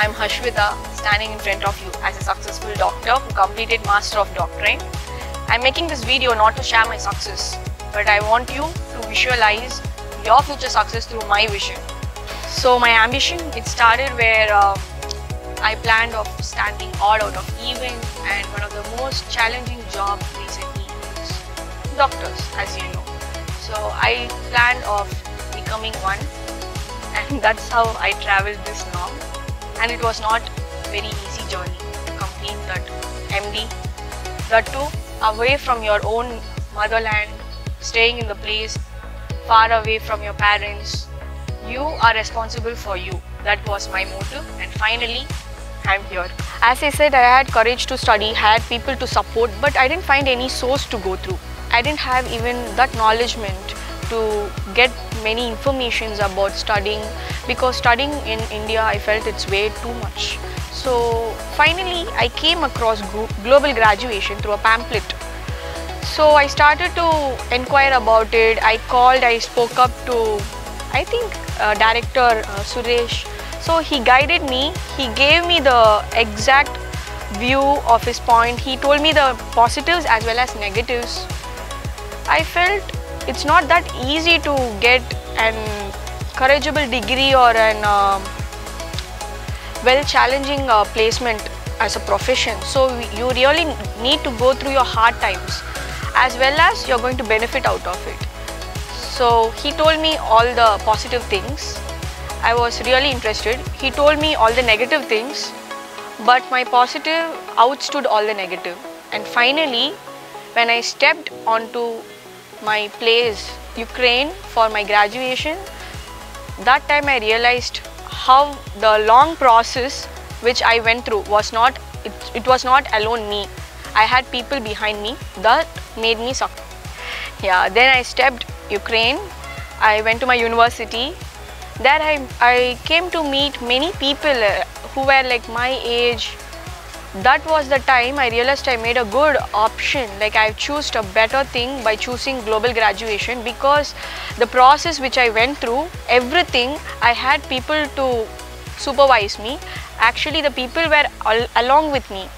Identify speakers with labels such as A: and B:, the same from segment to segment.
A: I'm Harshvita, standing in front of you as a successful doctor who completed Master of Doctrine. I'm making this video not to share my success, but I want you to visualize your future success through my vision. So my ambition, it started where I planned of standing odd out of even, and one of the most challenging jobs recently is doctors, as you know. So I planned of becoming one, and that's how I traveled this long. And it was not very easy journey to complete that MD. That too, away from your own motherland, staying in the place far away from your parents. You are responsible for you. That was my motive, and finally I'm here. As I said, I had courage to study, had people to support, but I didn't find any source to go through. I didn't have even that acknowledgement to get many informations about studying, because studying in India, I felt it's way too much. So finally I came across global graduation through a pamphlet. So I started to inquire about it. I called, I spoke up to, I think, director Suresh. So he guided me, he gave me the exact view of his point. He told me the positives as well as negatives. I felt it's not that easy to get an encourageable degree or an well challenging placement as a profession. So you really need to go through your hard times, as well as you're going to benefit out of it. So he told me all the positive things. I was really interested. He told me all the negative things, but my positive outstood all the negative. And finally, when I stepped onto my place, Ukraine, for my graduation, that time I realized how the long process which I went through was not, it was not alone me. I had people behind me that made me successful. Yeah, then I stepped Ukraine. I went to my university. There I came to meet many people who were like my age. That was the time I realized I made a good option. Like, I chose a better thing by choosing global graduation, because the process which I went through, everything, I had people to supervise me. Actually, the people were along with me.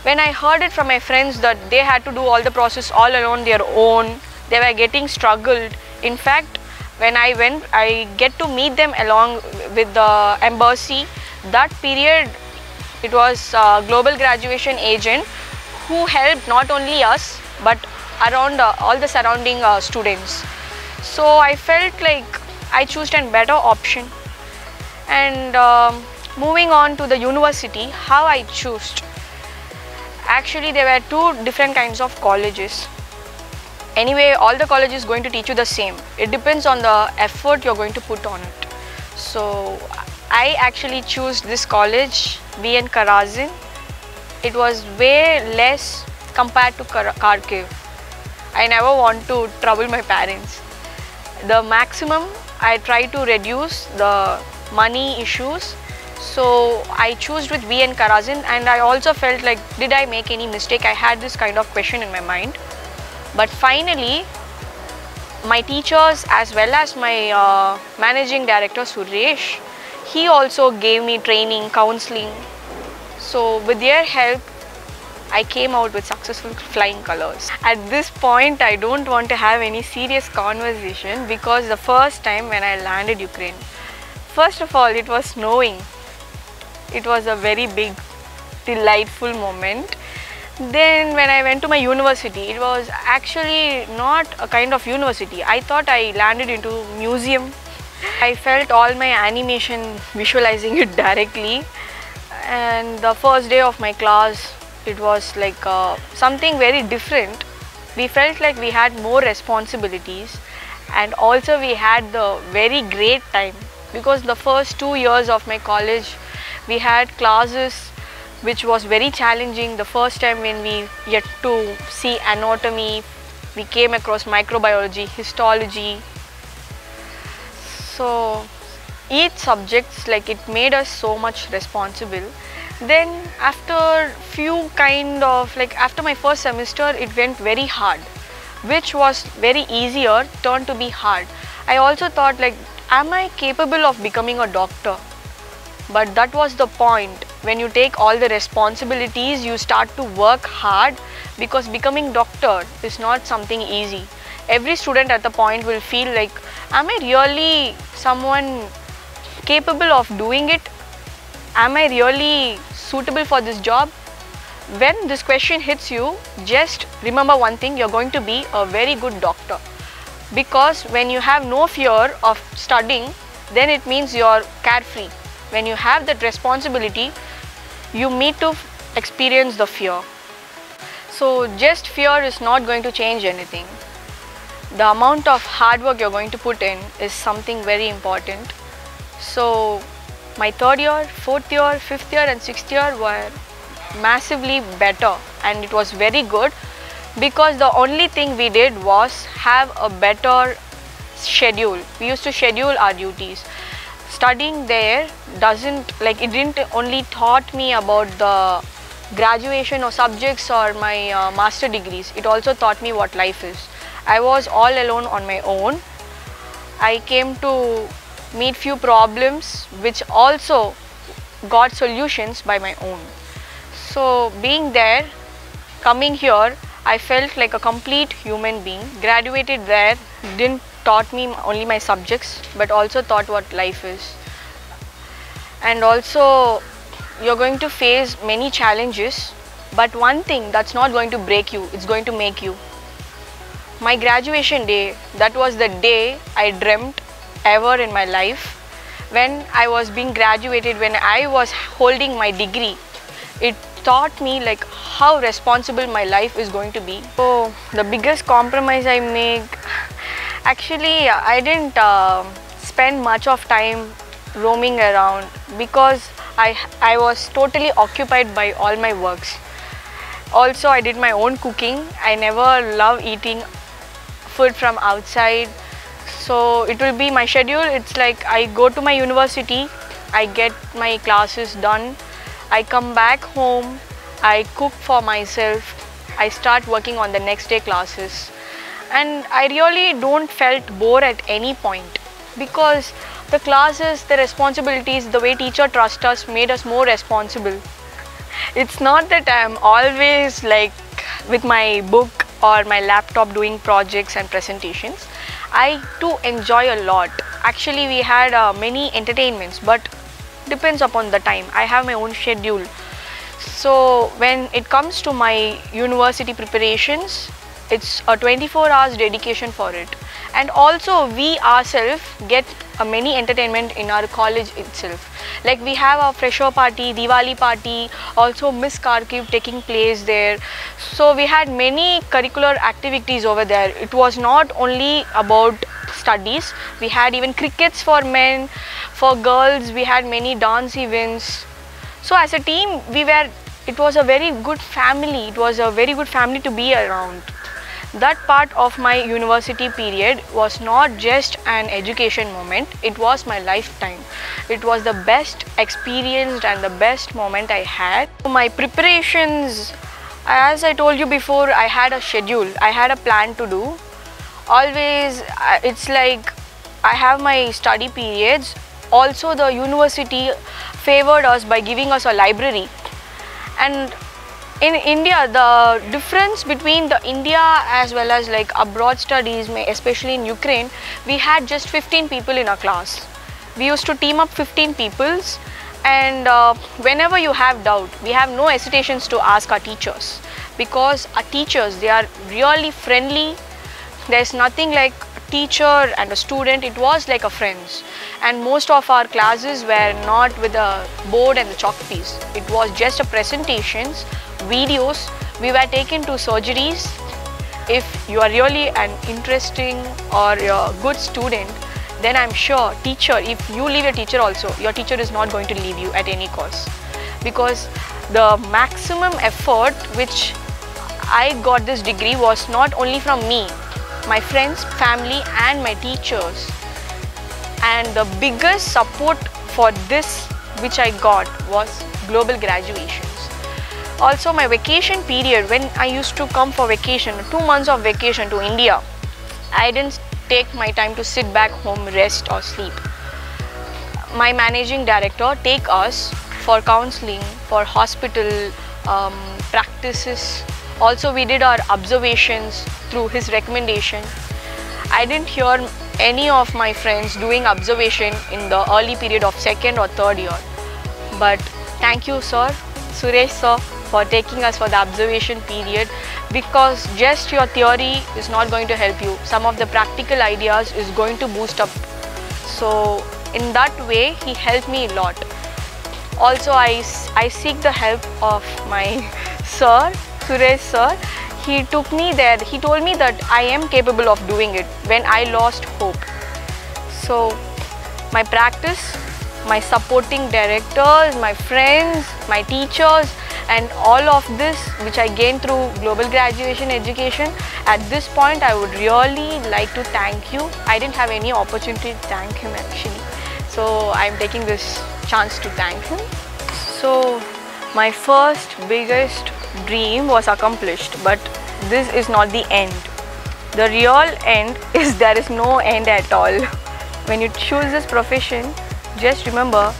A: When I heard it from my friends that they had to do all the process all alone their own, they were getting struggled. In fact, when I went, I get to meet them along with the embassy. That period, it was a global graduation agent who helped not only us but around all the surrounding students. So I felt like I chose a better option. And moving on to the university, how I chose. Actually, there were two different kinds of colleges. Anyway, all the colleges going to teach you the same. It depends on the effort you're going to put on it. So I actually chose this college, VN Karazin. It was way less compared to Kharkiv. I never want to trouble my parents. The maximum, I try to reduce the money issues. So I chose with VN Karazin, and I also felt like, did I make any mistake? I had this kind of question in my mind. But finally, my teachers as well as my managing director Suresh, he also gave me training, counseling. So with their help, I came out with successful flying colors. At this point, I don't want to have any serious conversation, because the first time when I landed Ukraine, first of all, it was snowing. It was a very big, delightful moment. Then when I went to my university, it was actually not a kind of university. I thought I landed into museum. I felt all my animation visualizing it directly. And the first day of my class, it was like something very different. We felt like we had more responsibilities, and also we had the very great time, because the first 2 years of my college, we had classes which was very challenging. The first time when we get to see anatomy, we came across microbiology, histology. So each subject, like, it made us so much responsible. Then after few kind of, like, after my first semester, it went very hard, which was very easier turned to be hard. I also thought, like, am I capable of becoming a doctor? But that was the point. When you take all the responsibilities, you start to work hard, because becoming doctor is not something easy. Every student at the point will feel like, am I really someone capable of doing it? Am I really suitable for this job? When this question hits you, just remember one thing: you're going to be a very good doctor. Because when you have no fear of studying, then it means you're carefree. When you have that responsibility, you need to experience the fear. So just fear is not going to change anything. The amount of hard work you're going to put in is something very important. So my third year, fourth year, fifth year and sixth year were massively better, and it was very good, because the only thing we did was have a better schedule. We used to schedule our duties. Studying there it didn't only taught me about the graduation or subjects or my master degrees. It also taught me what life is. I was all alone on my own. I came to meet few problems which also got solutions by my own. So being there, coming here, I felt like a complete human being. Graduated there didn't taught me only my subjects, but also taught what life is. And also you're going to face many challenges, but one thing that's not going to break you, it's going to make you. My graduation day, that was the day I dreamt ever in my life. When I was being graduated, when I was holding my degree, it taught me like how responsible my life is going to be. So the biggest compromise I make, actually I didn't spend much of time roaming around, because I was totally occupied by all my works. Also I did my own cooking. I never love eating food from outside. So it will be my schedule. It's like I go to my university, I get my classes done, I come back home, I cook for myself, I start working on the next day classes. And I really don't felt bored at any point, because the classes, the responsibilities, the way teacher trusts us made us more responsible. It's not that I'm always like with my book or my laptop doing projects and presentations. I too enjoy a lot. Actually we had many entertainments, but depends upon the time. I have my own schedule. So when it comes to my university preparations, it's a 24 hours dedication for it. And also we ourselves get many entertainment in our college itself. Like we have a fresher party, Diwali party, also Miss Kharkiv taking place there. So we had many curricular activities over there. It was not only about studies. We had even crickets for men, for girls we had many dance events. So as a team it was a very good family. It was a very good family to be around. That part of my university period was not just an education moment, it was my lifetime. It was the best experience and the best moment I had. My preparations, as I told you before, I had a schedule, I had a plan to do. Always, it's like I have my study periods. Also the university favored us by giving us a library. And in India, the difference between the India as well as like abroad studies, especially in Ukraine, we had just 15 people in our class. We used to team up 15 people, and whenever you have doubt, we have no hesitations to ask our teachers, because our teachers, they are really friendly. There's nothing like a teacher and a student, it was like a friends. And most of our classes were not with a board and the chalk piece. It was just a presentations, videos. We were taken to surgeries. If you are really an interesting or a good student, then I'm sure teacher, if you leave your teacher also, your teacher is not going to leave you at any cost. Because the maximum effort which I got this degree was not only from me, my friends, family and my teachers. And the biggest support for this which I got was global graduations. Also my vacation period, when I used to come for vacation, 2 months of vacation to India, I didn't take my time to sit back home, rest or sleep. my managing director take us for counseling, for hospital practices. Also we did our observations through his recommendation. I didn't hear any of my friends doing observation in the early period of second or third year. But thank you sir, Suresh sir, for taking us for the observation period, because just your theory is not going to help you. Some of the practical ideas is going to boost up. So in that way he helped me a lot. Also I seek the help of my sir, Suresh sir. He took me there. He told me that I am capable of doing it when I lost hope. So my practice, my supporting directors, my friends, my teachers, and all of this which I gained through global graduation education, at this point I would really like to thank you. I didn't have any opportunity to thank him actually, so I'm taking this chance to thank him. So my first biggest dream was accomplished, but this is not the end. The real end is there is no end at all. When you choose this profession, just remember,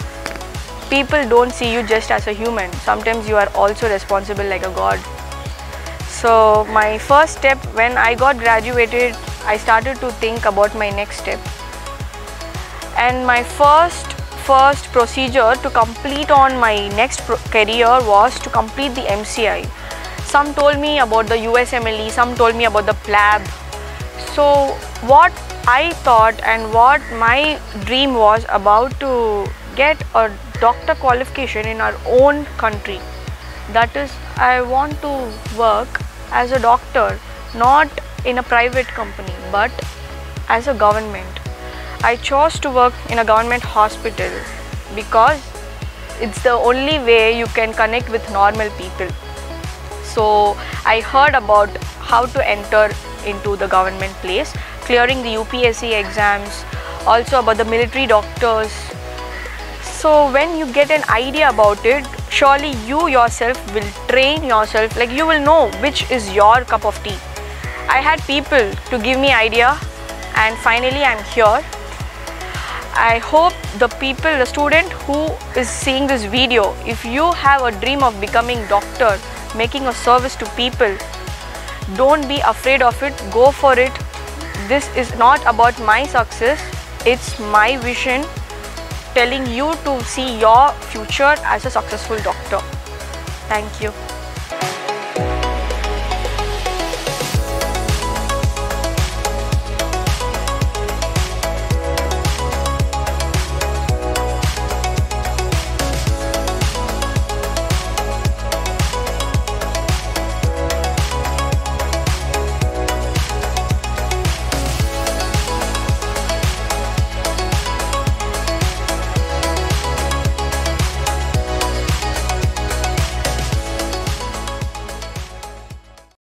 A: people don't see you just as a human. Sometimes you are also responsible like a god. So my first step, when I got graduated, I started to think about my next step. And my first procedure to complete on my next career was to complete the MCI. Some told me about the USMLE, some told me about the PLAB. So what I thought and what my dream was about to get a doctor qualification in our own country. That is, I want to work as a doctor, not in a private company, but as a government. I chose to work in a government hospital because it's the only way you can connect with normal people. So I heard about how to enter into the government place, clearing the UPSC exams, also about the military doctors. So when you get an idea about it, surely you yourself will train yourself, like you will know which is your cup of tea. I had people to give me idea, and finally I'm here. I hope the people, the student who is seeing this video, if you have a dream of becoming doctor, making a service to people, don't be afraid of it, go for it. This is not about my success, it's my vision telling you to see your future as a successful doctor. Thank you.